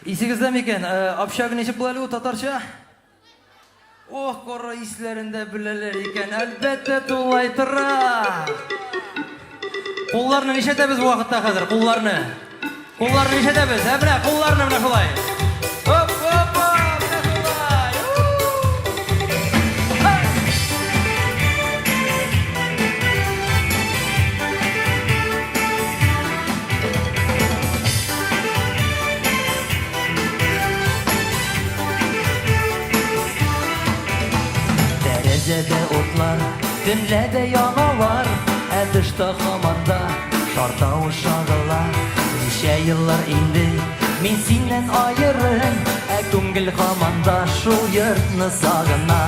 Исегездә микән, общага ничек була әле ул татарча? Ох, кара исләрендә беләләр икән, әлбәттә тулай тора. Кулларны нишәтәбез бу вакытта хәзер, кулларны? Кулларны нишәтәбез, менә кулларны менә шулай. Хоп, хоп, менә шулай. Тәрәзәдә утлар, төнләдә яналар, тышта һаманда шартавы шагыла. Ничә еллар инде мин синнән аерым, күңел һаманда шул йортны сагына.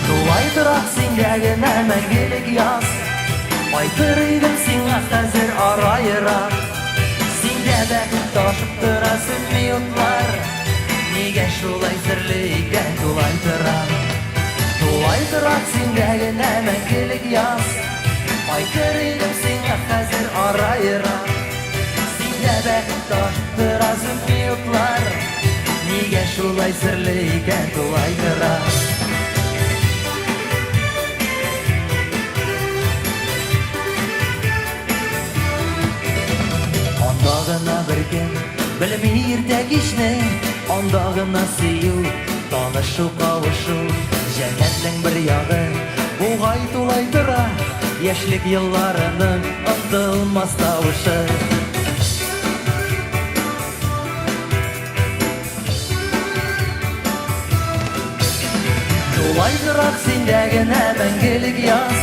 Тулай торак синдә генә мәңгелек яз, кайтыр идем сиңа хәзер ара-ерак. Синдә бәхет ташып тора сөнни утлар, нигә шулай серле икән тулай торам. Тулай торак синдә генә мәңгелек яз, кайтыр идем сиңа хәзер ара-ерак. Синдә бәхет ташып тора сөнни утлар, нигә шулай серле икән тулай торам. Анда гына бер көн белми иртә кичне, анда гына сөю, танышу, кавышу, җәннәтнең бер ягы бугай тулай тора, яшьлек елларының онытылмас тавышы. Тулай торак синдә генә мәңгелек яз,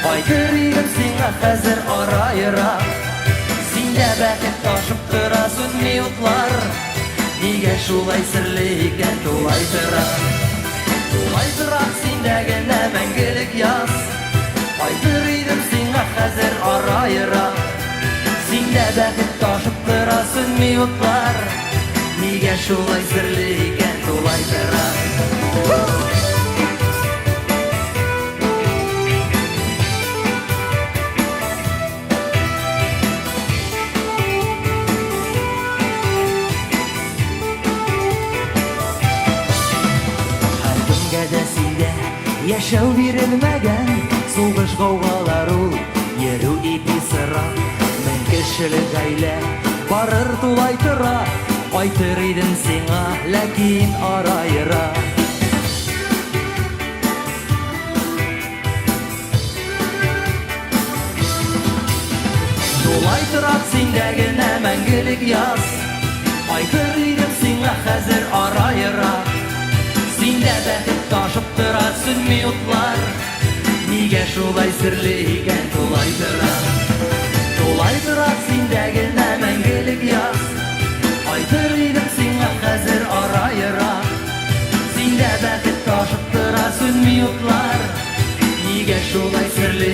кайтыр идем сиңа хәзер ара-ерак. Синдә бәхет ташып тора сөнни утлар, нигә шулай серле икән тулай торам. Тулай торак синдә генә мәңгелек яз, кайтыр идем сиңа хәзер ара-ерак. Синдә бәхет ташып тора сөнни утлар, нигә шулай серле икән тулай торам. Яшәү бирелмәгән, сугыш гаугалар ул, йөрү ипи сыра. Мең кешелек гаилә барыр тулай тора, кайтыр идем сиңа, ләкин ара-ерак. Тулай торак синдә генә мәңгелек яз, кайтыр идем сиңа хәзер ара-ерак. Синдә бәхет ташып тора сөнни утлар, нигә шулай серле икән тулай торам. Тулай торак синдә генә мәңгелек яз, кайтыр идем сиңа хәзер ара-ерак. Синдә бәхет ташып тора сөнни утлар, нигә шулай серле